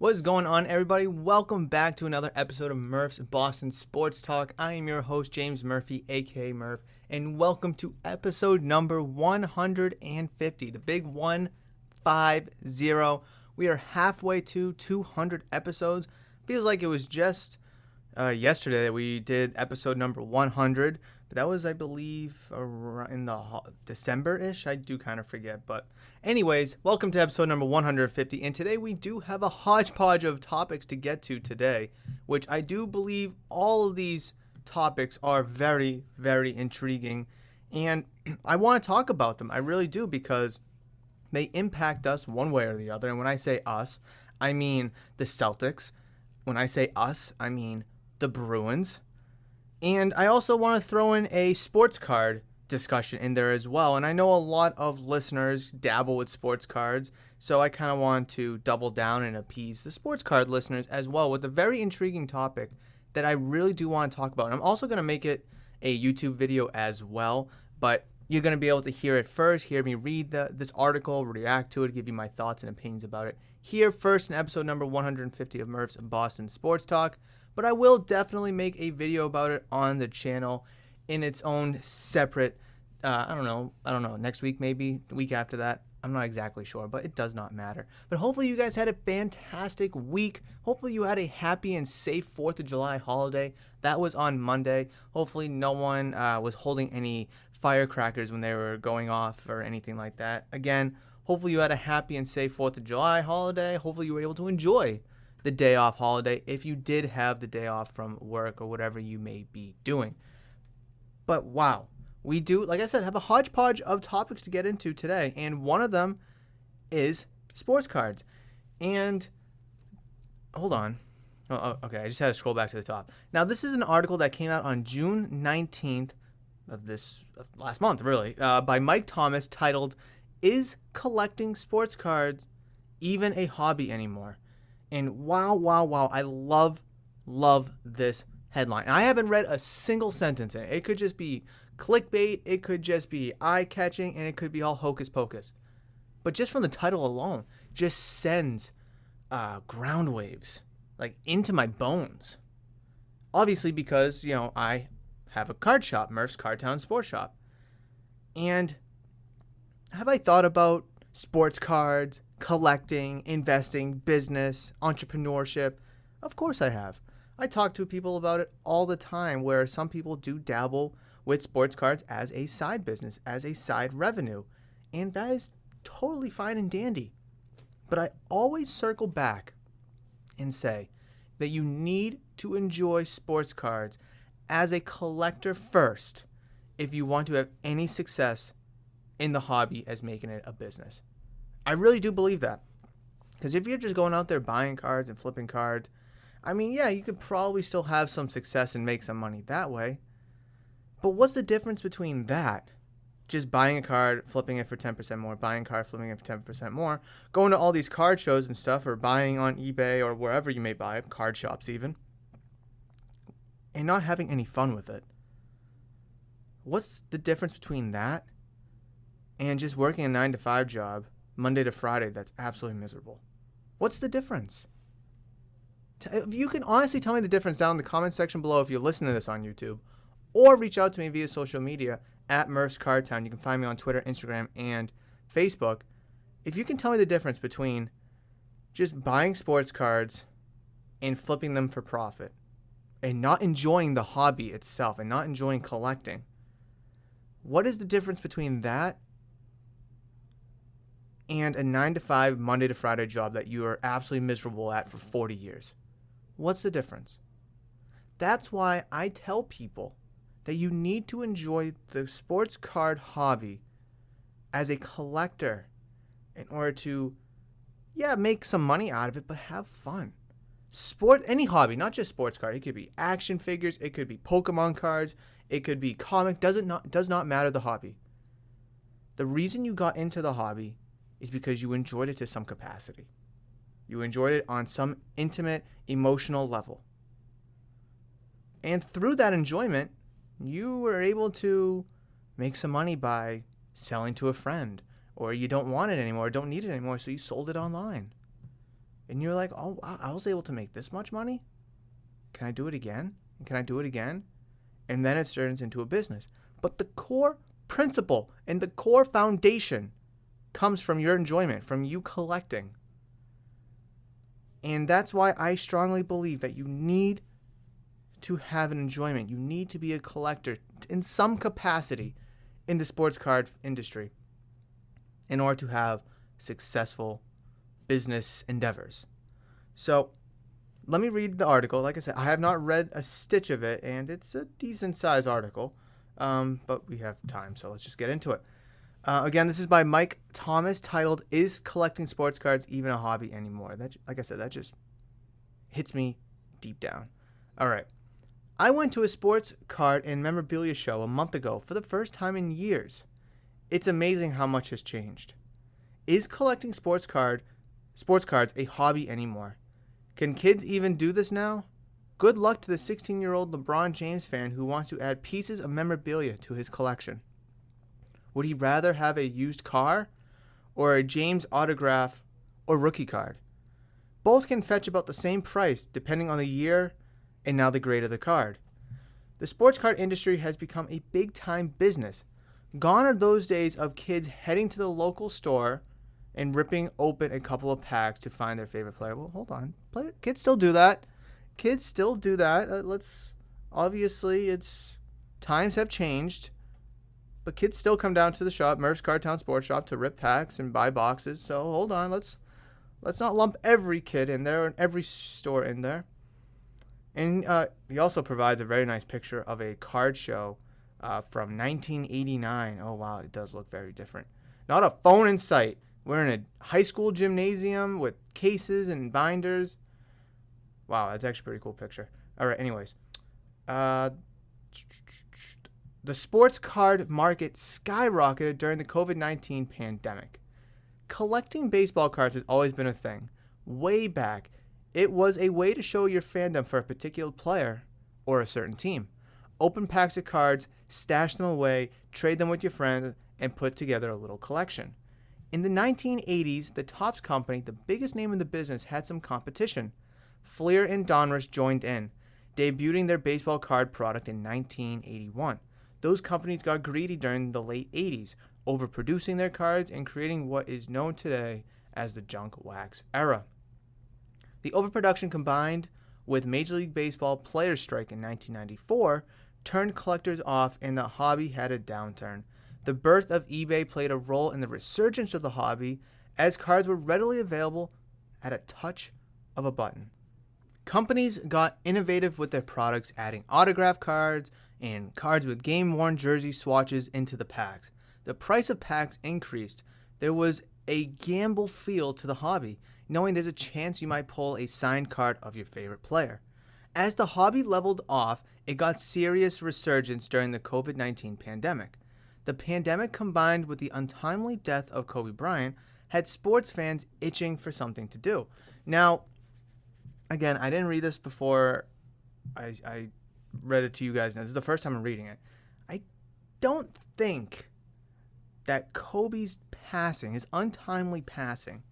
What is going on, everybody? Welcome back to another episode of Murph's Boston Sports Talk. I am your host, James Murphy, aka Murph, and welcome to episode number 150, the big 150. We are halfway to 200 episodes. Feels like it was just yesterday that we did episode number 100, but that was, I believe, in the December-ish. I do kind of forget, but anyways, welcome to episode number 150, and today we do have a hodgepodge of topics to get to today, which I do believe all of these topics are very, very intriguing, and I want to talk about them. I really do, because they impact us one way or the other, and when I say us, I mean the Celtics. When I say us, I mean the Bruins. And I also want to throw in a sports card discussion in there as well. And I know a lot of listeners dabble with sports cards, so I kind of want to double down and appease the sports card listeners as well with a very intriguing topic that I really do want to talk about. And I'm also going to make it a YouTube video as well, but you're going to be able to hear it first, hear me read this article, react to it, give you my thoughts and opinions about it here first in episode number 150 of Murph's Boston Sports Talk. But I will definitely make a video about it on the channel in its own separate, I don't know, next week maybe, the week after that. I'm not exactly sure, but it does not matter. But hopefully you guys had a fantastic week. Hopefully you had a happy and safe 4th of July holiday. That was on Monday. Hopefully no one was holding any firecrackers when they were going off or anything like that. Again, hopefully you had a happy and safe 4th of July holiday. Hopefully you were able to enjoy the day off holiday if you did have the day off from work or whatever you may be doing. But wow, we do, like I said, have a hodgepodge of topics to get into today, and one of them is sports cards. And hold on. Okay, I just had to scroll back to the top. Now, this is an article that came out on June 19th of last month, really, by Mike Thomas, titled, "Is Collecting Sports Cards Even a Hobby Anymore?" And wow, I love this headline. I haven't read a single sentence in it. It could just be clickbait, it could just be eye-catching, and it could be all hocus pocus. But just from the title alone, just sends ground waves, like, into my bones. Obviously because, I have a card shop, Murph's Cardtown Sports Shop. And have I thought about sports cards, collecting, investing, business, entrepreneurship? Of course I have. I talk to people about it all the time, where some people do dabble with sports cards as a side business, as a side revenue, and that is totally fine and dandy. But I always circle back and say that you need to enjoy sports cards as a collector first if you want to have any success in the hobby as making it a business. I really do believe that. Because if you're just going out there buying cards and flipping cards, I mean, yeah, you could probably still have some success and make some money that way. But what's the difference between that, just buying a card, flipping it for 10% more, buying a card, flipping it for 10% more, going to all these card shows and stuff, or buying on eBay or wherever you may buy, card shops even, and not having any fun with it? What's the difference between that and just working a 9-to-5 job Monday to Friday that's absolutely miserable? What's the difference? If you can honestly tell me the difference down in the comment section below if you're listening to this on YouTube, or reach out to me via social media at Murph's Cardtown. You can find me on Twitter, Instagram, and Facebook. If you can tell me the difference between just buying sports cards and flipping them for profit and not enjoying the hobby itself and not enjoying collecting, what is the difference between that and a 9-to-5 Monday to Friday job that you are absolutely miserable at for 40 years? What's the difference? That's why I tell people that you need to enjoy the sports card hobby as a collector in order to, make some money out of it, but have fun. Any hobby, not just sports card. It could be action figures, it could be Pokemon cards, it could be comic. Does not matter the hobby. The reason you got into the hobby is because you enjoyed it to some capacity. You enjoyed it on some intimate, emotional level. And through that enjoyment, you were able to make some money by selling to a friend, or you don't want it anymore, don't need it anymore, so you sold it online. And you're like, oh, wow, I was able to make this much money? Can I do it again? And can I do it again? And then it turns into a business. But the core principle and the core foundation comes from your enjoyment, from you collecting. And that's why I strongly believe that you need to have an enjoyment. You need to be a collector in some capacity in the sports card industry in order to have successful business endeavors. So let me read the article. Like I said, I have not read a stitch of it, and it's a decent sized article, but we have time, so let's just get into it. Again, this is by Mike Thomas, titled, "Is Collecting Sports Cards Even a Hobby Anymore?" That, like I said, that just hits me deep down. All right. I went to a sports card and memorabilia show a month ago for the first time in years. It's amazing how much has changed. Is collecting sports cards a hobby anymore? Can kids even do this now? Good luck to the 16-year-old LeBron James fan who wants to add pieces of memorabilia to his collection. Would he rather have a used car or a James autograph or rookie card? Both can fetch about the same price depending on the year and now the grade of the card. The sports card industry has become a big-time business. Gone are those days of kids heading to the local store and ripping open a couple of packs to find their favorite player. Well, hold on. Kids still do that. Obviously, times have changed. But kids still come down to the shop, Murph's Cardtown Sports Shop, to rip packs and buy boxes. So hold on, let's not lump every kid in there and every store in there. And he also provides a very nice picture of a card show from 1989. Oh wow, it does look very different. Not a phone in sight. We're in a high school gymnasium with cases and binders. Wow, that's actually a pretty cool picture. All right, anyways. The sports card market skyrocketed during the COVID-19 pandemic. Collecting baseball cards has always been a thing. Way back, it was a way to show your fandom for a particular player or a certain team. Open packs of cards, stash them away, trade them with your friends, and put together a little collection. In the 1980s, the Topps company, the biggest name in the business, had some competition. Fleer and Donruss joined in, debuting their baseball card product in 1981. Those companies got greedy during the late 80s, overproducing their cards and creating what is known today as the junk wax era. The overproduction combined with Major League Baseball players' strike in 1994 turned collectors off and the hobby had a downturn. The birth of eBay played a role in the resurgence of the hobby as cards were readily available at a touch of a button. Companies got innovative with their products, adding autograph cards and cards with game-worn jersey swatches into the packs. The price of packs increased. There was a gamble feel to the hobby, knowing there's a chance you might pull a signed card of your favorite player. As the hobby leveled off, it got serious resurgence during the COVID-19 pandemic. The pandemic, combined with the untimely death of Kobe Bryant, had sports fans itching for something to do. Now, again, I didn't read this before I read it to you guys. Now, this is the first time I'm reading it. I don't think that Kobe's passing, his untimely passing,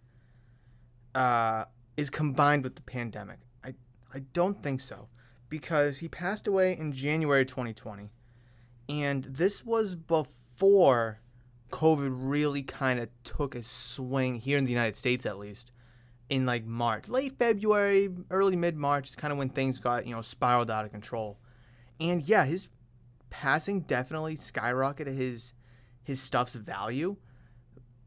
is combined with the pandemic. I don't think so, because he passed away in January 2020, and this was before COVID really kind of took a swing here in the United States, at least. In like March, late February, early mid-March is kind of when things got, spiraled out of control. And yeah, his passing definitely skyrocketed his stuff's value,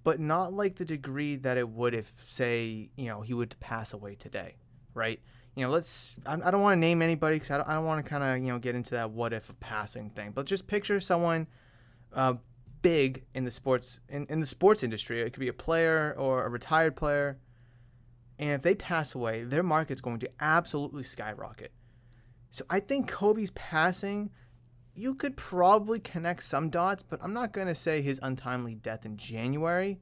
but not like the degree that it would if, say, he would pass away today, right? I don't want to name anybody because I don't want to kind of, get into that what if of passing thing, but just picture someone big in the sports industry. It could be a player or a retired player. And if they pass away, their market's going to absolutely skyrocket. So I think Kobe's passing, you could probably connect some dots, but I'm not going to say his untimely death in January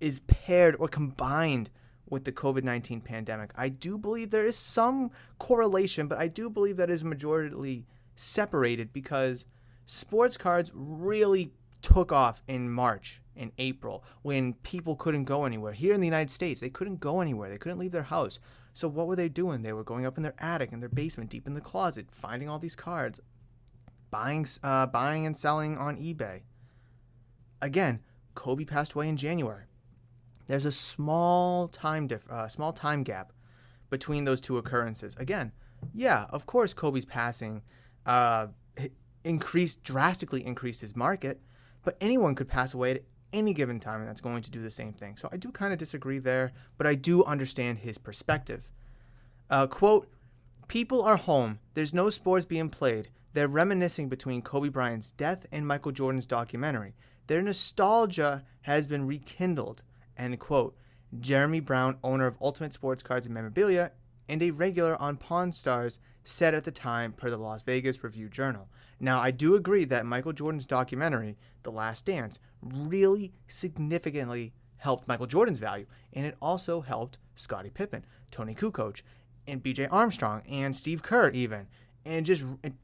is paired or combined with the COVID-19 pandemic. I do believe there is some correlation, but I do believe that is majorly separated because sports cards really took off in March in April when people couldn't go anywhere. Here in the United States, they couldn't go anywhere. They couldn't leave their house. So what were they doing? They were going up in their attic, in their basement, deep in the closet, finding all these cards, buying and selling on eBay. Again, Kobe passed away in January. There's a small time gap between those two occurrences. Again, yeah, of course, Kobe's passing drastically increased his market, but anyone could pass away at any given time, and that's going to do the same thing. So I do kind of disagree there, but I do understand his perspective. Quote, "People are home. There's no sports being played. They're reminiscing between Kobe Bryant's death and Michael Jordan's documentary. Their nostalgia has been rekindled." End quote. Jeremy Brown, owner of Ultimate Sports Cards and Memorabilia, and a regular on Pawn Stars, said at the time per the Las Vegas Review-Journal. Now, I do agree that Michael Jordan's documentary, The Last Dance, really significantly helped Michael Jordan's value, and it also helped Scottie Pippen, Tony Kukoc, and B.J. Armstrong, and Steve Kerr even, and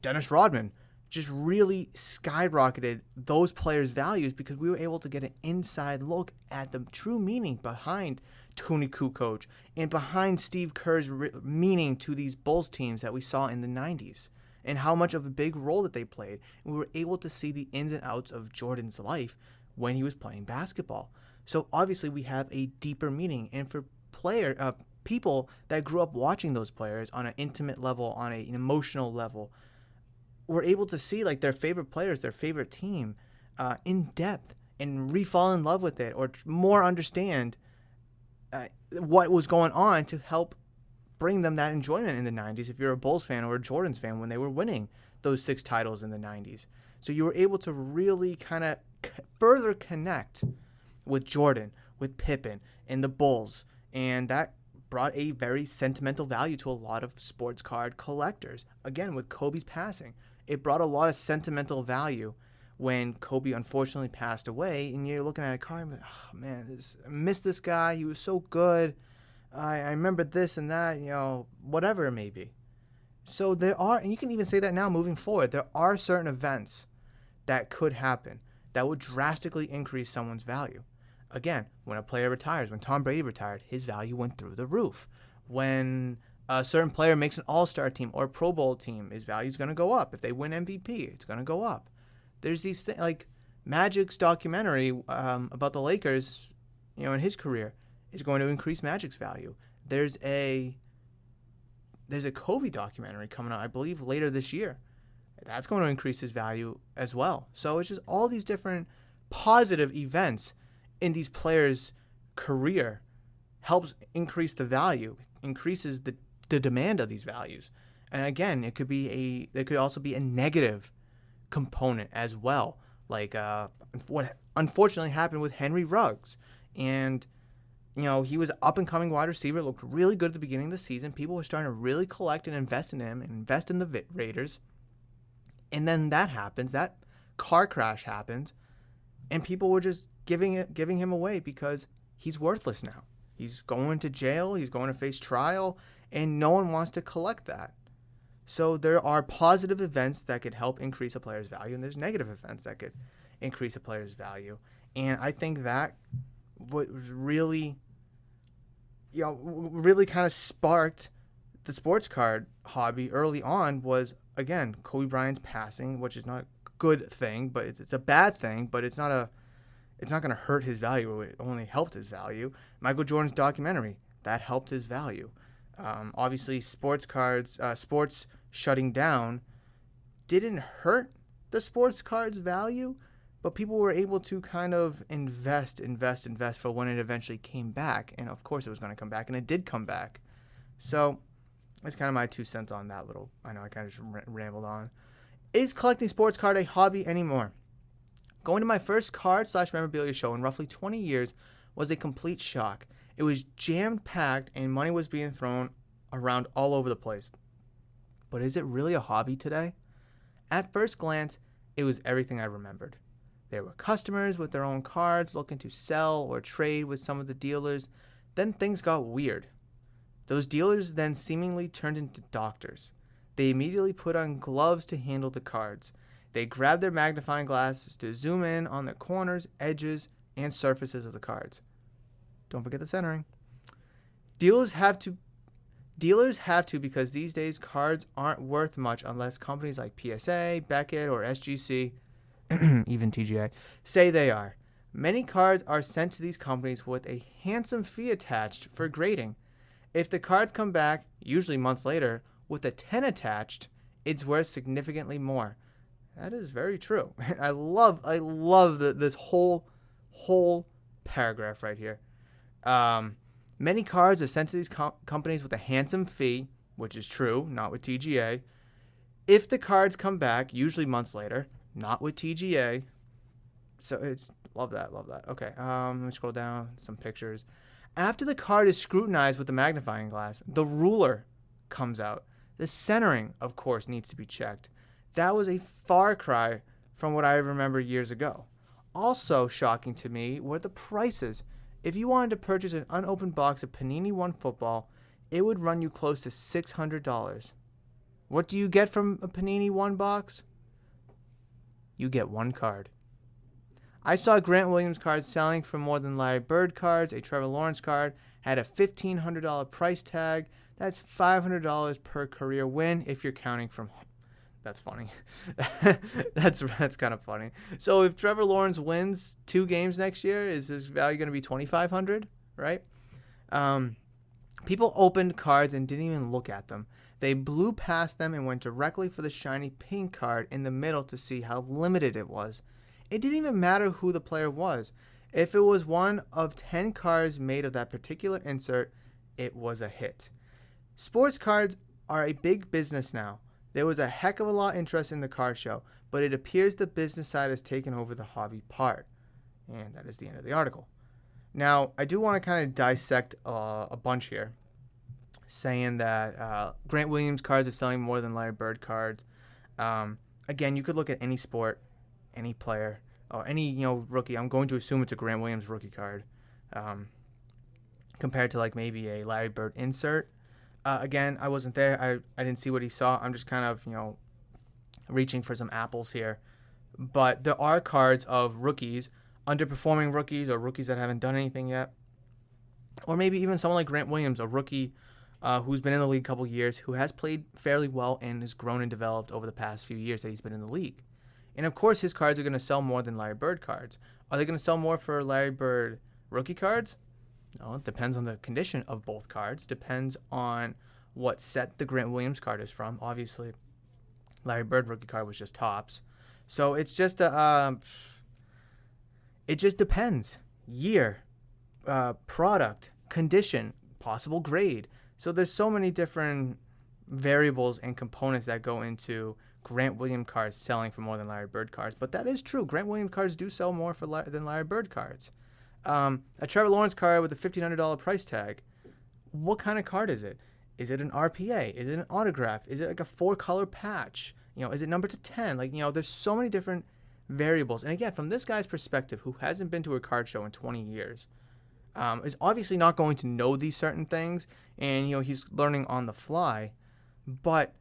Dennis Rodman, just really skyrocketed those players' values because we were able to get an inside look at the true meaning behind Tony Kukoc and behind Steve Kerr's meaning to these Bulls teams that we saw in the 90s and how much of a big role that they played. And we were able to see the ins and outs of Jordan's life when he was playing basketball. So obviously we have a deeper meaning. And for people that grew up watching those players on an intimate level, on an emotional level, were able to see like their favorite players, their favorite team in depth and re-fall in love with it or more understand what was going on to help bring them that enjoyment in the 90s if you're a Bulls fan or a Jordan's fan when they were winning those 6 titles in the 90s. So you were able to really kind of further connect with Jordan, with Pippen, and the Bulls. And that brought a very sentimental value to a lot of sports card collectors. Again, with Kobe's passing, it brought a lot of sentimental value when Kobe unfortunately passed away, and you're looking at a card and like, oh man, I miss this guy. He was so good. I remember this and that, whatever it may be. So there are, and you can even say that now moving forward, there are certain events that could happen that would drastically increase someone's value. Again, when a player retires, when Tom Brady retired, his value went through the roof. When a certain player makes an all-star team or a Pro Bowl team, his value is going to go up. If they win MVP, it's going to go up. There's these things, like Magic's documentary about the Lakers, in his career, is going to increase Magic's value. There's a Kobe documentary coming out, I believe, later this year. That's going to increase his value as well. So it's just all these different positive events in these players' career helps increase the value, increases the demand of these values. And again, there could also be a negative component as well, like what unfortunately happened with Henry Ruggs. And he was an up-and-coming wide receiver, looked really good at the beginning of the season. People were starting to really collect and invest in him and invest in the Raiders. And then that happens, that car crash happens, and people were just giving him away because he's worthless now. He's going to jail, he's going to face trial, and no one wants to collect that. So there are positive events that could help increase a player's value, and there's negative events that could increase a player's value. And I think that what was really kind of sparked the sports card hobby early on was, again, Kobe Bryant's passing, which is not a good thing, but it's a bad thing, but it's not going to hurt his value. It only helped his value. Michael Jordan's documentary, that helped his value. Obviously, sports shutting down didn't hurt the sports cards' value, but people were able to kind of invest for when it eventually came back. And of course it was going to come back, and it did come back. So that's kind of my 2 cents on that little, I know I kind of just rambled on. Is collecting sports card a hobby anymore? Going to my first card/memorabilia show in roughly 20 years was a complete shock. It was jam-packed and money was being thrown around all over the place. But is it really a hobby today? At first glance, it was everything I remembered. There were customers with their own cards looking to sell or trade with some of the dealers. Then things got weird. Those dealers then seemingly turned into doctors. They immediately put on gloves to handle the cards. They grabbed their magnifying glasses to zoom in on the corners, edges, and surfaces of the cards. Don't forget the centering. Dealers have to because these days cards aren't worth much unless companies like PSA, Beckett, or SGC, even TGA, say they are. Many cards are sent to these companies with a handsome fee attached for grading. If the cards come back, usually months later, with a 10 attached, it's worth significantly more. That is very true. I love this whole paragraph right here. Many cards are sent to these companies with a handsome fee, which is true, not with TGA. If the cards come back, usually months later, not with TGA. So it's love that. Okay, let me scroll down some pictures. After the card is scrutinized with the magnifying glass, the ruler comes out. The centering, of course, needs to be checked. That was a far cry from what I remember years ago. Also shocking to me were the prices. If you wanted to purchase an unopened box of Panini One football, it would run you close to $600. What do you get from a Panini One box? You get one card. I saw Grant Williams cards selling for more than Larry Bird cards. A Trevor Lawrence card had a $1,500 price tag. That's $500 per career win if you're counting from home. That's funny. that's kind of funny. So if Trevor Lawrence wins 2 games next year, is his value going to be $2,500, right? People opened cards and didn't even look at them. They blew past them and went directly for the shiny pink card in the middle to see how limited it was. It didn't even matter who the player was. If it was one of 10 cards made of that particular insert, it was a hit. Sports cards are a big business now. There was a heck of a lot of interest in the card show, but it appears the business side has taken over the hobby part. And that is the end of the article. Now, I do want to kind of dissect a bunch here, saying that Grant Williams cards are selling more than Larry Bird cards. Again, you could look at any sport, any player, or any rookie. I'm going to assume it's a Grant Williams rookie card, compared to like maybe a Larry Bird insert. Again, I wasn't there. I didn't see what he saw. I'm just kind of, reaching for some apples here. But there are cards of rookies, underperforming rookies, or rookies that haven't done anything yet. Or maybe even someone like Grant Williams, a rookie who's been in the league a couple years, who has played fairly well and has grown and developed over the past few years that he's been in the league. And of course, his cards are going to sell more than Larry Bird cards. Are they going to sell more for Larry Bird rookie cards? No, it depends on the condition of both cards. Depends on what set the Grant Williams card is from. Obviously, Larry Bird rookie card was just tops. So it's just it just depends. Year, product, condition, possible grade. So there's so many different variables and components that go into Grant Williams cards selling for more than Larry Bird cards. But that is true. Grant Williams cards do sell more than Larry Bird cards. A Trevor Lawrence card with a $1,500 price tag. What kind of card is it? Is it an RPA? Is it an autograph? Is it like a 4-color patch? Is it numbered to 10? There's so many different variables. And again, from this guy's perspective, who hasn't been to a card show in 20 years, is obviously not going to know these certain things. And, he's learning on the fly. But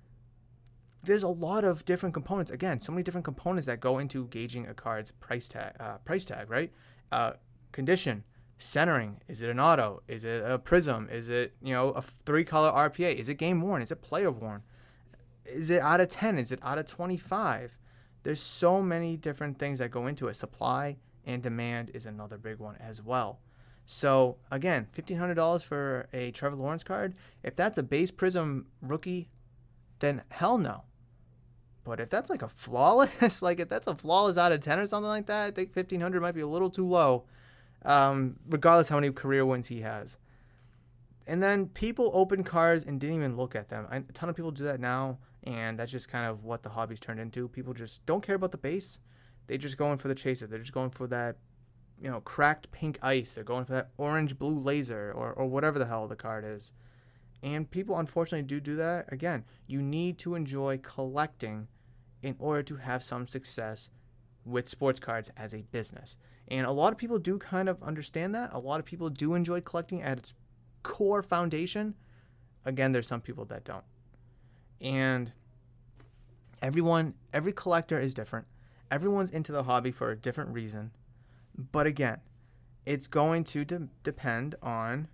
there's a lot of different components. Again, so many different components that go into gauging a card's price tag, right? Condition, centering. Is it an auto? Is it a prism? Is it, a 3-color RPA? Is it game worn? Is it player worn? Is it out of 10? Is it out of 25? There's so many different things that go into it. Supply and demand is another big one as well. So again, $1,500 for a Trevor Lawrence card. If that's a base prism rookie, then hell no. But if that's like a flawless, if that's a flawless out of 10 or something like that, I think $1,500 might be a little too low. Regardless how many career wins he has. And then people open cards and didn't even look at them. A ton of people do that now, and that's just kind of what the hobby's turned into. People just don't care about the base. They're just going for the chaser. They're just going for that, cracked pink ice. They're going for that orange blue laser or whatever the hell the card is. And people unfortunately do that. Again, you need to enjoy collecting in order to have some success with sports cards as a business. And a lot of people do kind of understand that. A lot of people do enjoy collecting at its core foundation. Again, there's some people that don't. And every collector is different. Everyone's into the hobby for a different reason. But again, it's going to depend on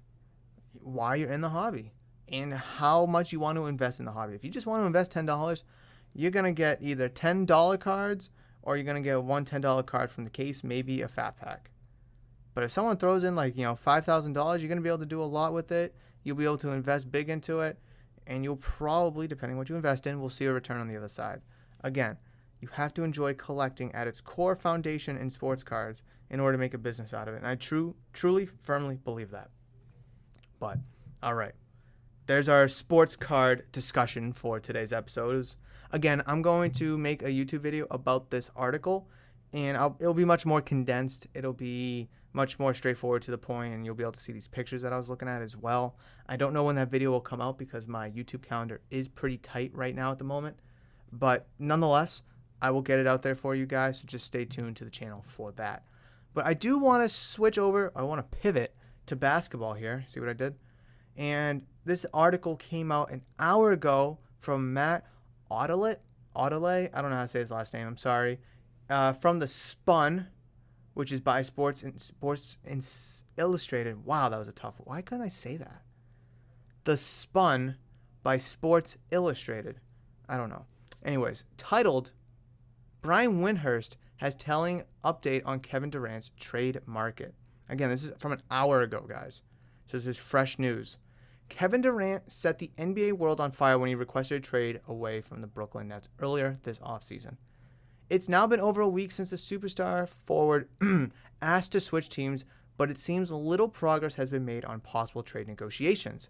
why you're in the hobby and how much you want to invest in the hobby. If you just want to invest $10, you're going to get either $10 cards or you're going to get one $10 card from the case, maybe a fat pack. But if someone throws in $5,000, you're going to be able to do a lot with it. You'll be able to invest big into it, and you'll probably, depending what you invest in, will see a return on the other side. Again, you have to enjoy collecting at its core foundation in sports cards in order to make a business out of it. And I truly, firmly believe that. But, all right. There's our sports card discussion for today's episode. Again, I'm going to make a YouTube video about this article, and it'll be much more condensed. It'll be much more straightforward to the point, and you'll be able to see these pictures that I was looking at as well. I don't know when that video will come out because my YouTube calendar is pretty tight right now at the moment. But nonetheless, I will get it out there for you guys, so just stay tuned to the channel for that. But I do want to switch over. I want to pivot to basketball here. See what I did? And this article came out an hour ago from Matt Audley. I don't know how to say his last name. I'm sorry. From the Spun, which is by Sports Illustrated. Wow, that was a tough one. Why couldn't I say that? The Spun by Sports Illustrated. I don't know. Anyways, titled, Brian Windhorst has telling update on Kevin Durant's trade market. Again, this is from an hour ago, guys. So this is fresh news. Kevin Durant set the NBA world on fire when he requested a trade away from the Brooklyn Nets earlier this offseason. It's now been over a week since the superstar forward asked to switch teams, but it seems little progress has been made on possible trade negotiations.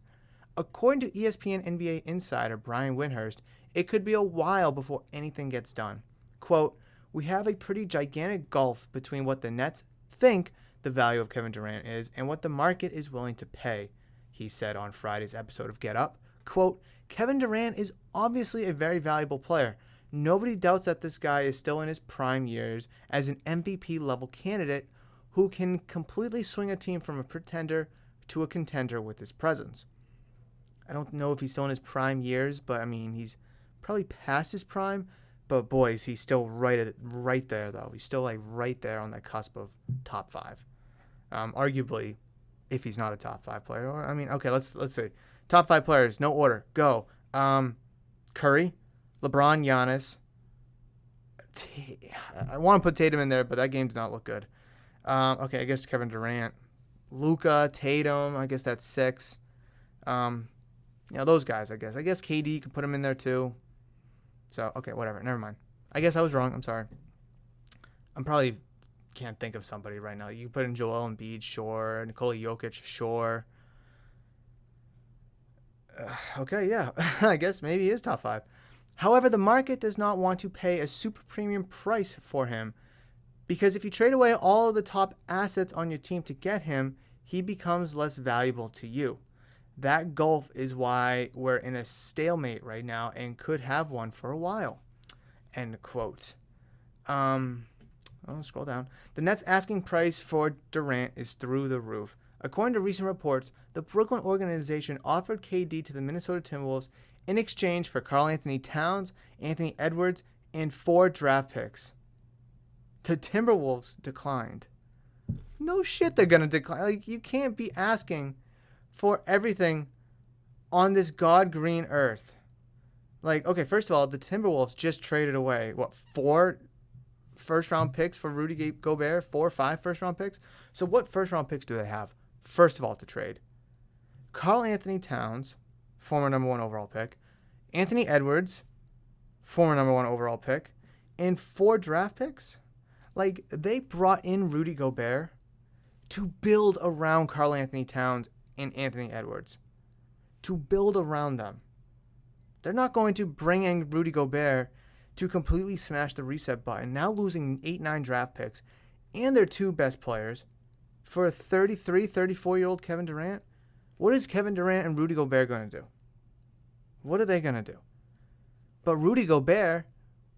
According to ESPN NBA insider Brian Windhorst, it could be a while before anything gets done. Quote, we have a pretty gigantic gulf between what the Nets think the value of Kevin Durant is and what the market is willing to pay, he said on Friday's episode of Get Up. Quote, Kevin Durant is obviously a very valuable player. Nobody doubts that this guy is still in his prime years as an MVP level candidate who can completely swing a team from a pretender to a contender with his presence. I don't know if he's still in his prime years, but I mean, he's probably past his prime. But boys, he's still right there though. He's still right there on that cusp of top 5. Arguably, if he's not a top 5 player, or I mean, okay, let's say top 5 players, no order, go. Curry, LeBron, Giannis. I want to put Tatum in there, but that game did not look good. Okay, I guess Kevin Durant, Luka, Tatum. I guess that's 6. Those guys. I guess KD could put him in there too. So, okay, whatever. Never mind. I guess I was wrong. I'm sorry. I'm probably can't think of somebody right now. You can put in Joel Embiid, sure. Nikola Jokic, sure. Okay, yeah. I guess maybe he is top 5. However, the market does not want to pay a super premium price for him because if you trade away all of the top assets on your team to get him, he becomes less valuable to you. That gulf is why we're in a stalemate right now and could have one for a while. End quote. I'll scroll down. The Nets' asking price for Durant is through the roof. According to recent reports, the Brooklyn organization offered KD to the Minnesota Timberwolves in exchange for Karl Anthony Towns, Anthony Edwards, and 4 draft picks. The Timberwolves declined. No shit, they're going to decline. You can't be asking for everything on this God green earth. Okay, first of all, the Timberwolves just traded away, 4 first-round picks for Rudy Gobert? 4 or 5 first-round picks? So what first-round picks do they have, first of all, to trade? Karl Anthony Towns, former number 1 overall pick. Anthony Edwards, former number 1 overall pick. And 4 draft picks? They brought in Rudy Gobert to build around Karl Anthony Towns and Anthony Edwards. To build around them. They're not going to bring in Rudy Gobert to completely smash the reset button, now losing 8-9 draft picks and their 2 best players for a 33, 34-year-old Kevin Durant. What is Kevin Durant and Rudy Gobert going to do? What are they going to do? But Rudy Gobert,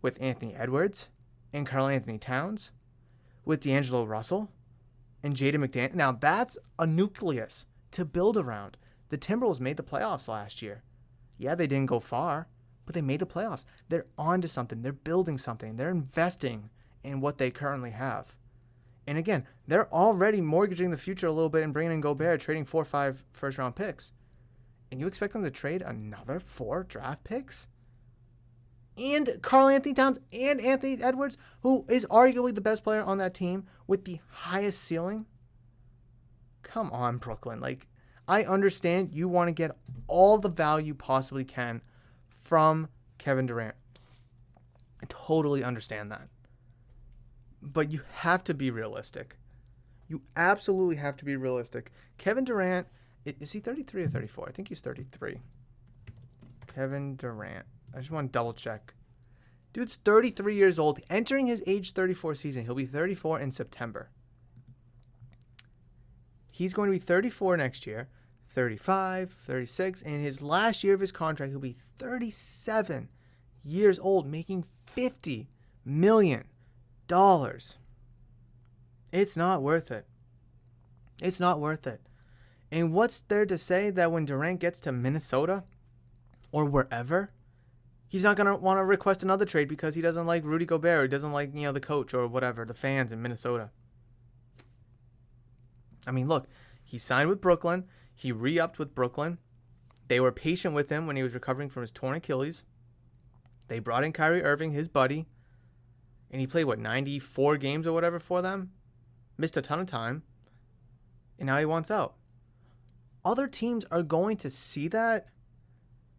with Anthony Edwards and Karl Anthony Towns, with D'Angelo Russell and Jaden McDaniels, now that's a nucleus to build around. The Timberwolves made the playoffs last year. Yeah, they didn't go far, but they made the playoffs. They're on to something. They're building something. They're investing in what they currently have. And again, they're already mortgaging the future a little bit and bringing in Gobert, trading 4 or 5 first-round picks. And you expect them to trade another 4 draft picks? And Karl-Anthony Towns and Anthony Edwards, who is arguably the best player on that team with the highest ceiling? Come on, Brooklyn. Like, I understand you want to get all the value you possibly can from Kevin Durant. I totally understand that. But you have to be realistic. You absolutely have to be realistic. Kevin Durant, is he 33 or 34? I think he's 33. Kevin Durant. I just want to double check. Dude's 33 years old, entering his age 34 season. He'll be 34 in September. He's going to be 34 next year, 35, 36, and in his last year of his contract, he'll be 37 years old, making $50 million. It's not worth it. It's not worth it. And what's there to say that when Durant gets to Minnesota or wherever, he's not going to want to request another trade because he doesn't like Rudy Gobert, or he doesn't like, the coach or whatever, the fans in Minnesota. I mean, look, he signed with Brooklyn. He re-upped with Brooklyn. They were patient with him when he was recovering from his torn Achilles. They brought in Kyrie Irving, his buddy, and he played, 94 games or whatever for them? Missed a ton of time, and now he wants out. Other teams are going to see that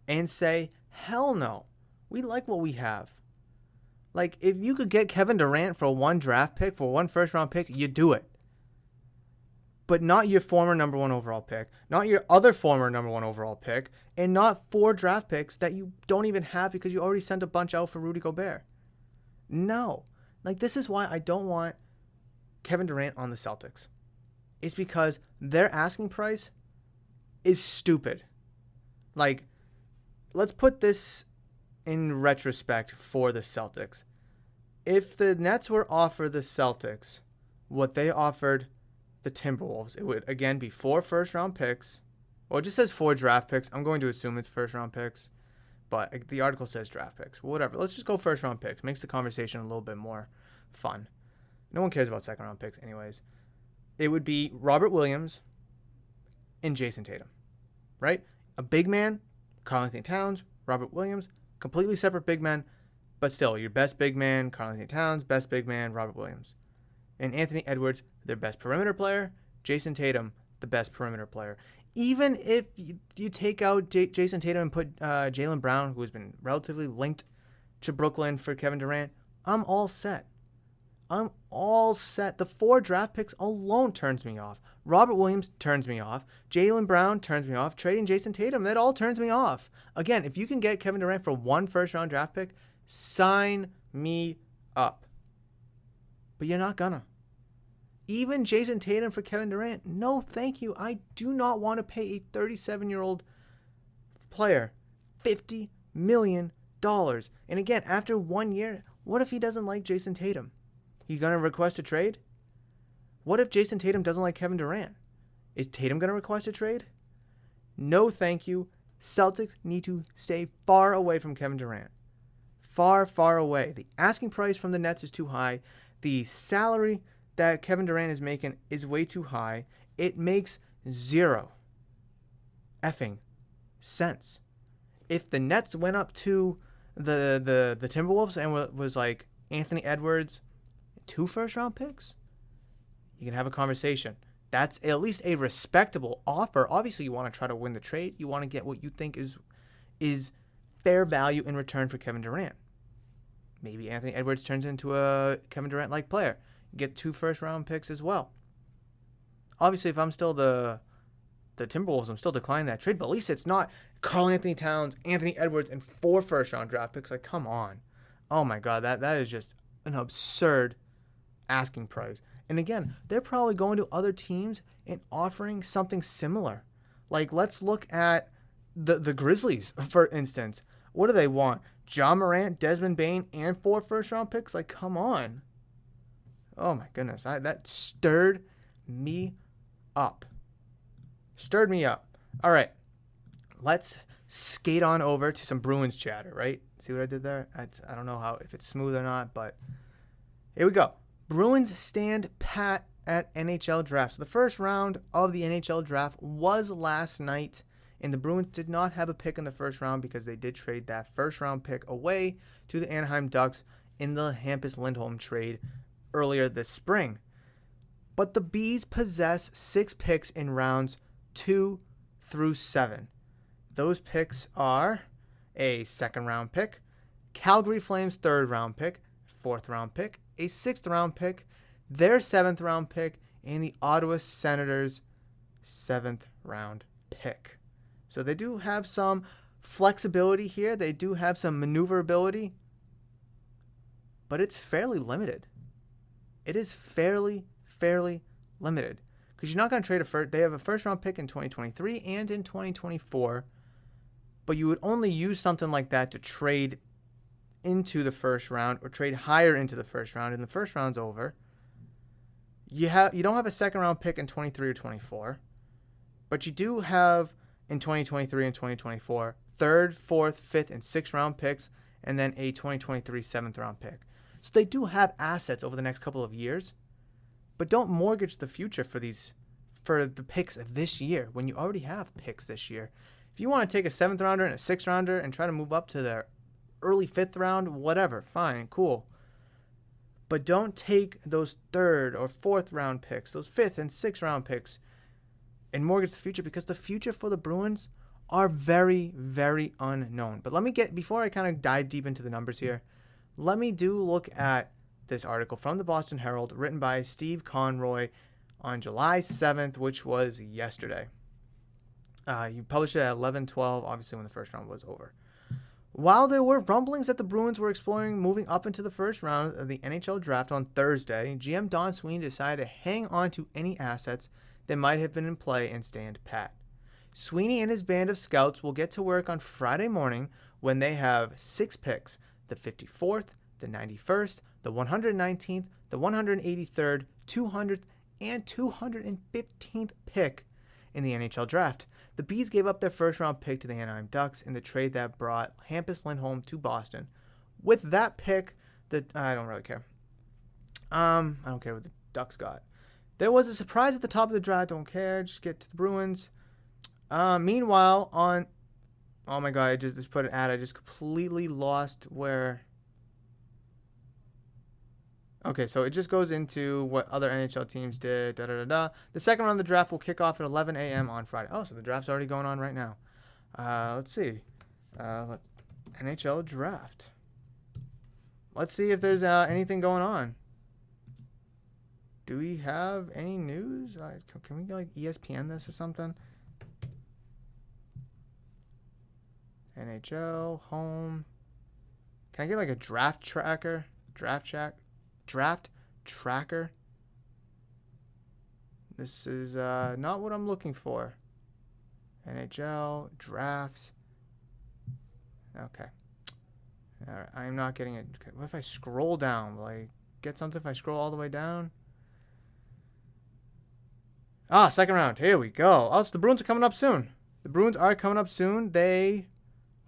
and say, hell no, we like what we have. Like, if you could get Kevin Durant for 1 draft pick, for 1 first-round pick, you do it. But not your former number 1 overall pick, not your other former number 1 overall pick, and not 4 draft picks that you don't even have because you already sent a bunch out for Rudy Gobert. No. Like, this is why I don't want Kevin Durant on the Celtics. It's because their asking price is stupid. Like, let's put this in retrospect for the Celtics. If the Nets were offered the Celtics what they offered the Timberwolves, it would, again, be 4 first-round picks. Well, it just says 4 draft picks. I'm going to assume it's first-round picks. But the article says draft picks. Whatever. Let's just go first-round picks. Makes the conversation a little bit more fun. No one cares about second-round picks anyways. It would be Robert Williams and Jason Tatum. Right? A big man, Karl-Anthony Towns, Robert Williams, completely separate big men, but still, your best big man, Karl-Anthony Towns, best big man, Robert Williams. And Anthony Edwards, their best perimeter player. Jason Tatum, the best perimeter player. Even if you take out Jason Tatum and put Jaylen Brown, who has been relatively linked to Brooklyn for Kevin Durant, I'm all set. I'm all set. The 4 draft picks alone turns me off. Robert Williams turns me off. Jaylen Brown turns me off. Trading Jason Tatum, that all turns me off. Again, if you can get Kevin Durant for 1 first-round draft pick, sign me up. But you're not gonna. Even Jason Tatum for Kevin Durant, no thank you. I do not want to pay a 37-year-old player $50 million. And again, after 1 year, what if he doesn't like Jason Tatum? He's going to request a trade? What if Jason Tatum doesn't like Kevin Durant? Is Tatum going to request a trade? No thank you. Celtics need to stay far away from Kevin Durant. Far, far away. The asking price from the Nets is too high. The salary that Kevin Durant is making is way too high. It makes 0 effing sense. If the Nets went up to the Timberwolves and was like Anthony Edwards, 2 first-round picks, you can have a conversation. That's at least a respectable offer. Obviously, you want to try to win the trade. You want to get what you think is fair value in return for Kevin Durant. Maybe Anthony Edwards turns into a Kevin Durant-like player. Get 2 first-round picks as well. Obviously, if I'm still the Timberwolves, I'm still declining that trade. But at least it's not Karl-Anthony Towns, Anthony Edwards, and 4 first-round draft picks. Like, come on. Oh, my God. That is just an absurd asking price. And again, they're probably going to other teams and offering something similar. Like, let's look at the Grizzlies, for instance. What do they want? Ja Morant, Desmond Bane, and 4 first-round picks? Like, come on. Oh, my goodness. That stirred me up. Stirred me up. All right. Let's skate on over to some Bruins chatter, right? See what I did there? I don't know if it's smooth or not, but here we go. Bruins stand pat at NHL Draft. So the first round of the NHL Draft was last night, and the Bruins did not have a pick in the first round because they did trade that first round pick away to the Anaheim Ducks in the Hampus Lindholm trade earlier this spring. But the Bees possess 6 picks in rounds 2 through 7. Those picks are a second round pick, Calgary Flames third round pick, fourth round pick, a sixth round pick, their 7th round pick, and the Ottawa Senators' 7th round pick. So they do have some flexibility here. They do have some maneuverability, but it's fairly limited. It is fairly limited because you're not going to trade a first. They have a first round pick in 2023 and in 2024, but you would only use something like that to trade into the first round or trade higher into the first round, and the first round's over. You don't have a second round pick in 23 or 24, but you do have in 2023 and 2024 third, fourth, fifth, and sixth round picks, and then a 2023 7th round pick. So they do have assets over the next couple of years, but don't mortgage the future for the picks this year when you already have picks this year. If you want to take a 7th rounder and a 6th rounder and try to move up to the early 5th round, whatever, fine, cool. But don't take those 3rd or 4th round picks, those 5th and 6th round picks, and mortgage the future, because the future for the Bruins are very unknown. But before I kind of dive deep into the numbers here, let me look at this article from the Boston Herald written by Steve Conroy on July 7th, which was yesterday. You published it at 11:12, obviously when the first round was over. While there were rumblings that the Bruins were exploring moving up into the first round of the NHL Draft on Thursday, GM Don Sweeney decided to hang on to any assets that might have been in play and stand pat. Sweeney and his band of scouts will get to work on Friday morning when they have 6 picks, the 54th, the 91st, the 119th, the 183rd, 200th, and 215th pick in the NHL Draft. The Bees gave up their first-round pick to the Anaheim Ducks in the trade that brought Hampus Lindholm to Boston. With that pick, I don't really care. I don't care what the Ducks got. There was a surprise at the top of the draft. Don't care. Just get to the Bruins. Meanwhile, oh my God, I just put an ad. I just completely lost where. Okay, so it just goes into what other NHL teams did. The second round of the draft will kick off at 11 a.m. on Friday. Oh, so the draft's already going on right now. Let's see. NHL Draft. Let's see if there's anything going on. Do we have any news? Can we like ESPN this or something? NHL home. Can I get like a draft tracker? Draft tracker. This is not what I'm looking for. NHL draft. Okay. All right. I'm not getting it. What if I scroll down? Will I get something if I scroll all the way down? Second round. Here we go. So the Bruins are coming up soon.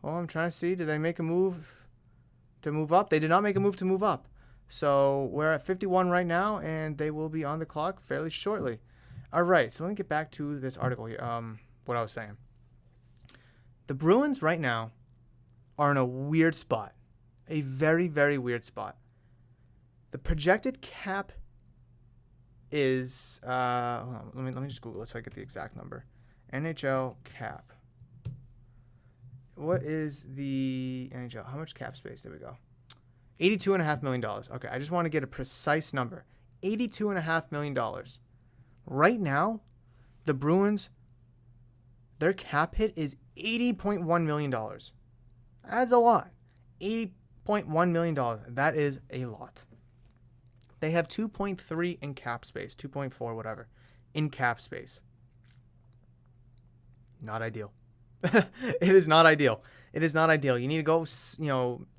I'm trying to see. Did they make a move to move up? They did not make a move to move up. So we're at 51 right now, and they will be on the clock fairly shortly. All right, so let me get back to this article here. What I was saying. The Bruins right now are in a weird spot, a very weird spot. The projected cap is hold on, let me just Google it so I get the exact number. NHL cap. What is the NHL? How much cap space? There we go. $82.5 million. Okay, I just want to get a precise number. $82.5 million. Right now, the Bruins, their cap hit is $80.1 million. That's a lot. $80.1 million. That is a lot. They have 2.3 in cap space, 2.4, whatever, in cap space. Not ideal. It is not ideal. You need to go,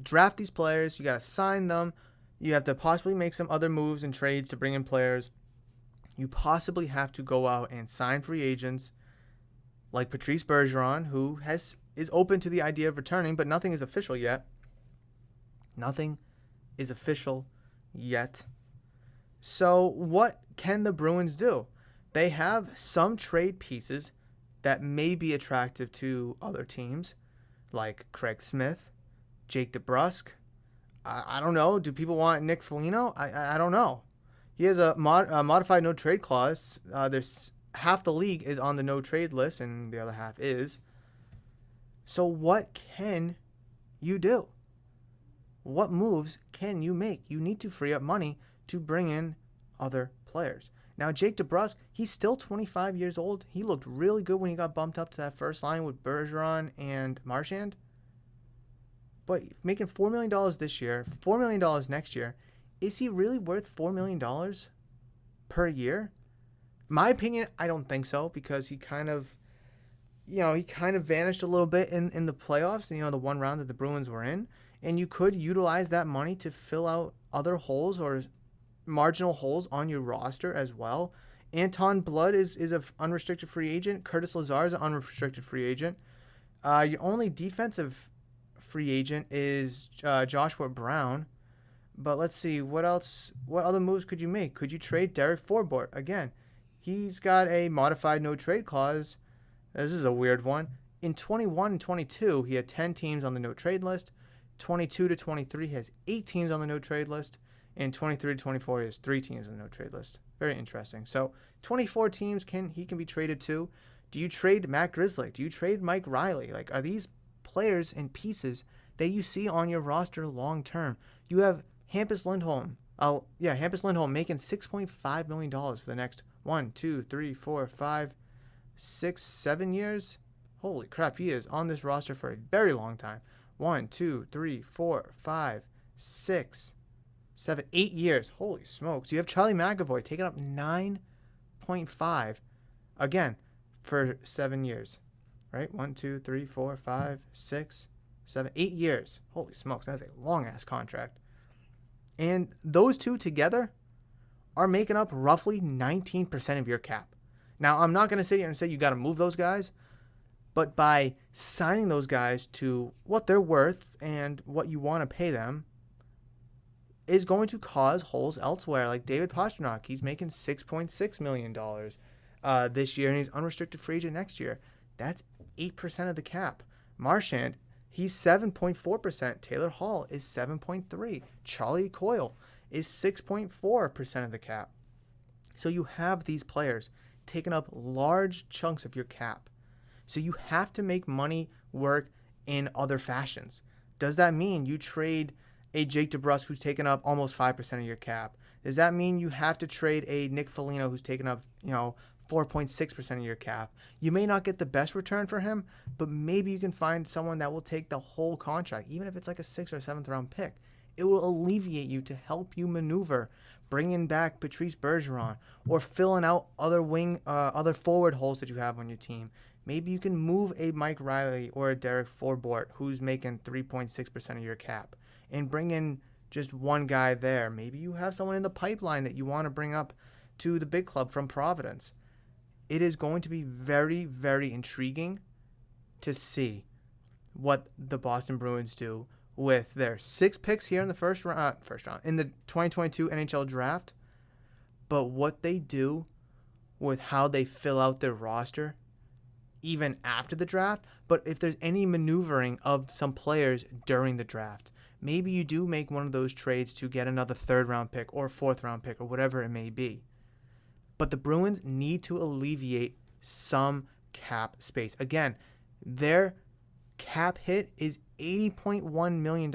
draft these players. You got to sign them. You have to possibly make some other moves and trades to bring in players. You possibly have to go out and sign free agents like Patrice Bergeron, who is open to the idea of returning, but nothing is official yet. So what can the Bruins do? They have some trade pieces that may be attractive to other teams, like Craig Smith, Jake DeBrusk. I don't know. Do people want Nick Foligno? I don't know. He has a modified no trade clause. There's half the league is on the no trade list, and the other half is. So what can you do? What moves can you make? You need to free up money to bring in other players. Now, Jake DeBrusk, he's still 25 years old. He looked really good when he got bumped up to that first line with Bergeron and Marchand. But making $4 million this year, $4 million next year, is he really worth $4 million per year? My opinion, I don't think so, because he kind of vanished a little bit in the playoffs, the one round that the Bruins were in. And you could utilize that money to fill out other holes or marginal holes on your roster as well. Anton Blood is an unrestricted free agent. Curtis Lazar is an unrestricted free agent. Your only defensive free agent is Joshua Brown. But let's see, what else? What other moves could you make? Could you trade Derek Forbort? Again, he's got a modified no trade clause. This is a weird one. In 21 and 22, he had 10 teams on the no trade list. 22 to 23, he has 8 teams on the no trade list. And 23 to 24, he has 3 teams on the no trade list. Very interesting. So 24 teams he can be traded to. Do you trade Matt Grzelcyk? Do you trade Mike Riley? Like, are these players and pieces that you see on your roster long term? You have Hampus Lindholm. Hampus Lindholm making $6.5 million for the next 1, 2, 3, 4, 5, 6, 7 years. Holy crap, he is on this roster for a very long time. 1, 2, 3, 4, 5, 6, 7, 8 years. Holy smokes. You have Charlie McAvoy taking up 9.5 again for 7 years. Right? 1, 2, 3, 4, 5, 6, 7, 8 years. Holy smokes. That's a long ass contract. And those two together are making up roughly 19% of your cap. Now, I'm not going to sit here and say you got to move those guys, but by signing those guys to what they're worth and what you want to pay them is going to cause holes elsewhere. Like David Pastrnak, he's making $6.6 million this year, and he's unrestricted free agent next year. That's 8% of the cap. Marchand, he's 7.4%. Taylor Hall is 7.3%. Charlie Coyle is 6.4% of the cap. So you have these players taking up large chunks of your cap. So you have to make money work in other fashions. Does that mean you trade a Jake DeBrusk who's taken up almost 5% of your cap? Does that mean you have to trade a Nick Foligno who's taken up, 4.6% of your cap? You may not get the best return for him, but maybe you can find someone that will take the whole contract, even if it's like a 6th or 7th round pick. It will alleviate you to help you maneuver, bringing back Patrice Bergeron or filling out other forward holes that you have on your team. Maybe you can move a Mike Riley or a Derek Forbort who's making 3.6% of your cap and bring in just one guy there. Maybe you have someone in the pipeline that you want to bring up to the big club from Providence. It is going to be very, very intriguing to see what the Boston Bruins do with their 6 picks here in the first round in the 2022 NHL Draft, but what they do with how they fill out their roster even after the draft, but if there's any maneuvering of some players during the draft. Maybe you do make one of those trades to get another 3rd round pick or 4th round pick or whatever it may be. But the Bruins need to alleviate some cap space. Again, their cap hit is $80.1 million.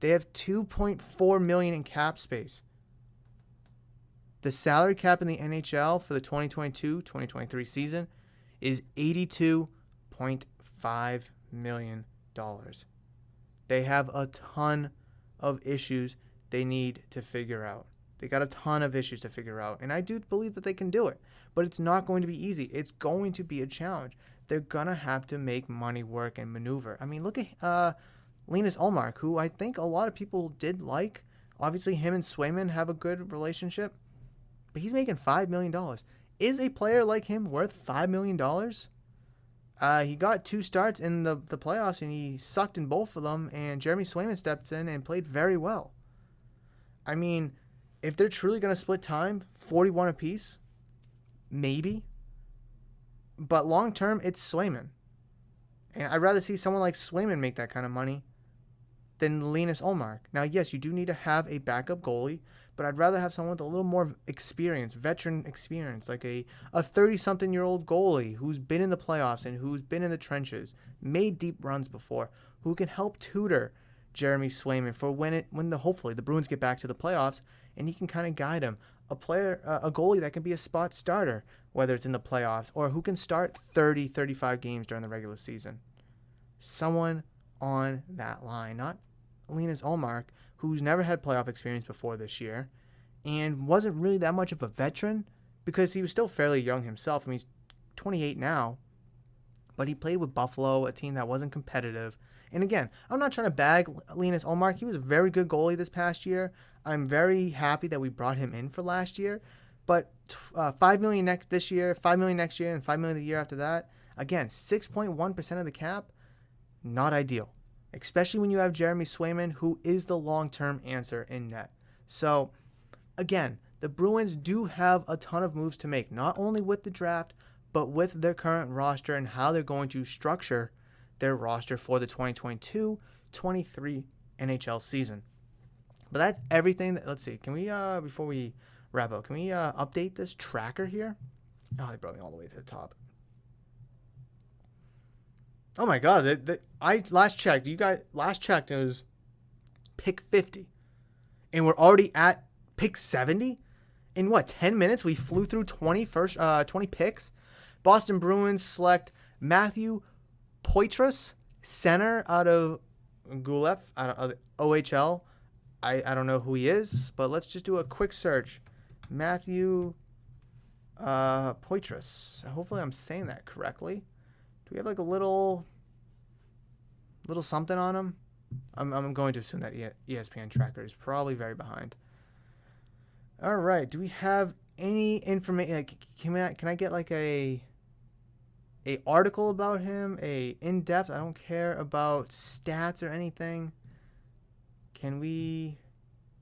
They have $2.4 million in cap space. The salary cap in the NHL for the 2022-2023 season is $82.5 million. They have a ton of issues they need to figure out. They got a ton of issues to figure out, and I do believe that they can do it, but it's not going to be easy. It's going to be a challenge. They're going to have to make money work and maneuver. I mean, look at Linus Ullmark, who I think a lot of people did like. Obviously, him and Swayman have a good relationship, but he's making $5 million. Is a player like him worth $5 million? He got 2 starts in the playoffs, and he sucked in both of them, and Jeremy Swayman stepped in and played very well. I mean, if they're truly going to split time, 41 apiece, maybe. But long term, it's Swayman. And I'd rather see someone like Swayman make that kind of money than Linus Ullmark. Now, yes, you do need to have a backup goalie, but I'd rather have someone with a little more experience, veteran experience, like a 30-something-year-old goalie who's been in the playoffs and who's been in the trenches, made deep runs before, who can help tutor Jeremy Swayman for hopefully the Bruins get back to the playoffs, and he can kind of guide him. A goalie that can be a spot starter, whether it's in the playoffs, or who can start 30, 35 games during the regular season. Someone on that line, not Linus Ullmark, who's never had playoff experience before this year and wasn't really that much of a veteran because he was still fairly young himself. I mean, he's 28 now, but he played with Buffalo, a team that wasn't competitive. And again, I'm not trying to bag Linus Ullmark. He was a very good goalie this past year. I'm very happy that we brought him in for last year. But $5 million this year, $5 million next year, and $5 million the year after that. Again, 6.1% of the cap, not ideal. Especially when you have Jeremy Swayman, who is the long-term answer in net. So, again, the Bruins do have a ton of moves to make, not only with the draft, but with their current roster and how they're going to structure their roster for the 2022-23 NHL season. But that's everything. Let's see. Can we, before we wrap up, can we update this tracker here? Oh, they brought me all the way to the top. Oh my God! I last checked. It was pick 50, and we're already at pick 70. In what 10 minutes? We flew through 20 picks. Boston Bruins select Matthew Poitras, center out of Guelph, out of OHL. I don't know who he is, but let's just do a quick search. Matthew Poitras. Hopefully, I'm saying that correctly. We have like a little something on him. I'm going to assume that ESPN tracker is probably very behind. All right. Do we have any information? Like, can I get like a article about him? A in-depth? I don't care about stats or anything. Can we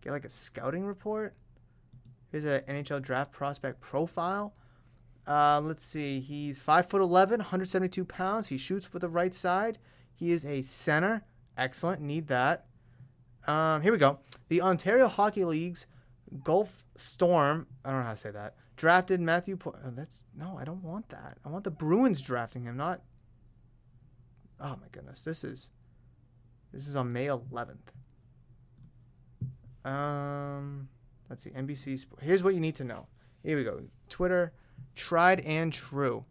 get like a scouting report? Here's an NHL Draft prospect profile. Let's see. He's 5'11", 172 pounds. He shoots with the right side. He is a center. Excellent. Need that. Here we go. The Ontario Hockey League's Gulf Storm. I don't know how to say that. Drafted Matthew. No, I don't want that. I want the Bruins drafting him. Not. Oh my goodness. This is on May 11th. Let's see. NBC. Here's what you need to know. Here we go. Twitter. Tried and true.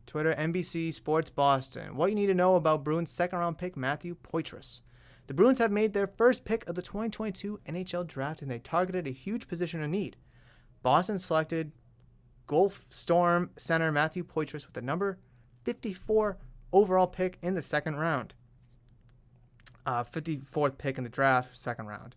Twitter, NBC Sports Boston. What you need to know about Bruins second-round pick Matthew Poitras. The Bruins have made their first pick of the 2022 NHL Draft, and they targeted a huge position of need. Boston selected Gulf Storm center Matthew Poitras with the number 54 overall pick in the second round. 54th pick in the draft, second round.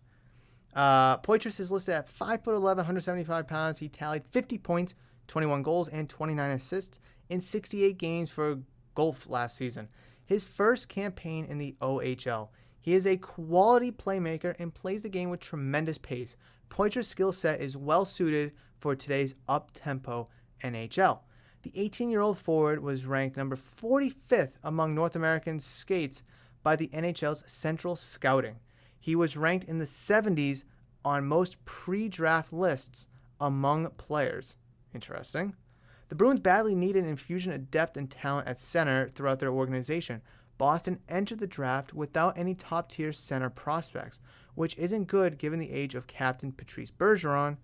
Poitras is listed at 5'11", 175 pounds. He tallied 50 points, 21 goals, and 29 assists in 68 games for Gulf last season. His first campaign in the OHL. He is a quality playmaker and plays the game with tremendous pace. Poitras' skill set is well suited for today's up-tempo NHL. The 18-year-old forward was ranked number 45th among North American skates by the NHL's Central Scouting. He was ranked in the 70s on most pre-draft lists among players. Interesting. The Bruins badly needed an infusion of depth and talent at center throughout their organization. Boston entered the draft without any top-tier center prospects, which isn't good given the age of captain Patrice Bergeron.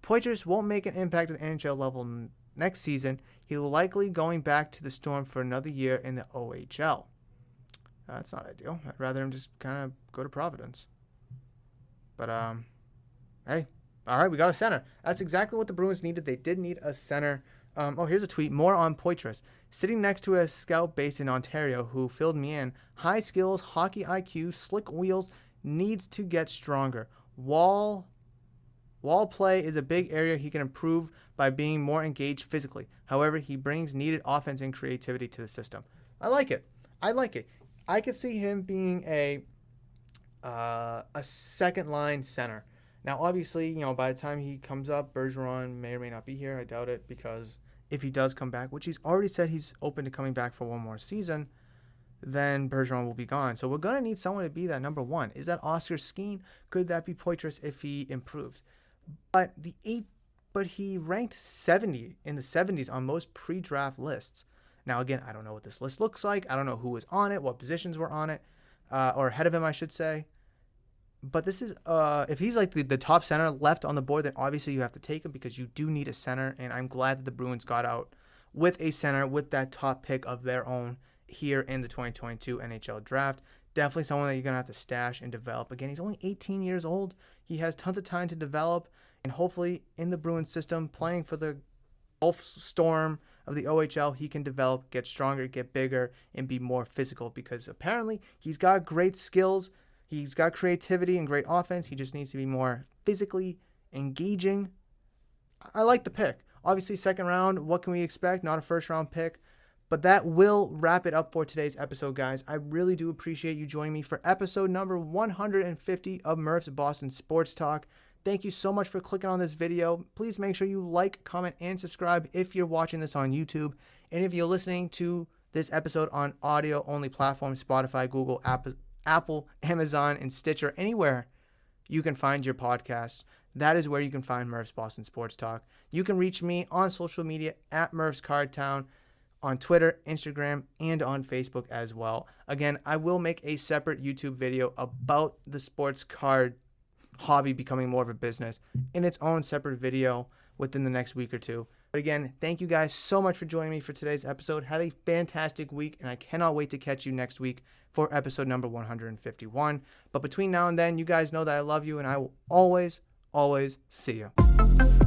Poitras won't make an impact at the NHL level next season. He will likely going back to the Storm for another year in the OHL. That's not ideal. I'd rather him just kind of go to Providence. But, hey, all right, we got a center. That's exactly what the Bruins needed. They did need a center. Here's a tweet. More on Poitras. Sitting next to a scout based in Ontario who filled me in. High skills, hockey IQ, slick wheels, needs to get stronger. Wall play is a big area he can improve by being more engaged physically. However, he brings needed offense and creativity to the system. I like it. I could see him being a second line center. Now, obviously, by the time he comes up, Bergeron may or may not be here. I doubt it, because if he does come back, which he's already said he's open to coming back for one more season, then Bergeron will be gone. So we're going to need someone to be that number one. Is that Oscar Skeen? Could that be Poitras if he improves? But he ranked 70 in the 70s on most pre-draft lists. Now, again, I don't know what this list looks like. I don't know who was on it, what positions were on it, or ahead of him, I should say. But this is, if he's like the top center left on the board, then obviously you have to take him, because you do need a center. And I'm glad that the Bruins got out with a center with that top pick of their own here in the 2022 NHL Draft. Definitely someone that you're going to have to stash and develop. Again, he's only 18 years old. He has tons of time to develop. And hopefully in the Bruins system, playing for the Gulf Storm of the OHL, he can develop, get stronger, get bigger, and be more physical, because apparently he's got great skills. He's got creativity and great offense. He just needs to be more physically engaging. I like the pick. Obviously, second round, what can we expect? Not a first round pick. But that will wrap it up for today's episode, guys. I really do appreciate you joining me for episode number 150 of Murph's Boston Sports Talk. Thank you so much for clicking on this video. Please make sure you like, comment, and subscribe if you're watching this on YouTube. And if you're listening to this episode on audio-only platforms, Spotify, Google, Apple, Amazon, and Stitcher, anywhere you can find your podcasts, that is where you can find Murph's Boston Sports Talk. You can reach me on social media at Murph's Cardtown, on Twitter, Instagram, and on Facebook as well. Again, I will make a separate YouTube video about the sports card hobby becoming more of a business in its own separate video within the next week or two. But again, thank you guys so much for joining me for today's episode. Have a fantastic week, and I cannot wait to catch you next week for episode number 151. But between now and then, you guys know that I love you, and I will always, always see you.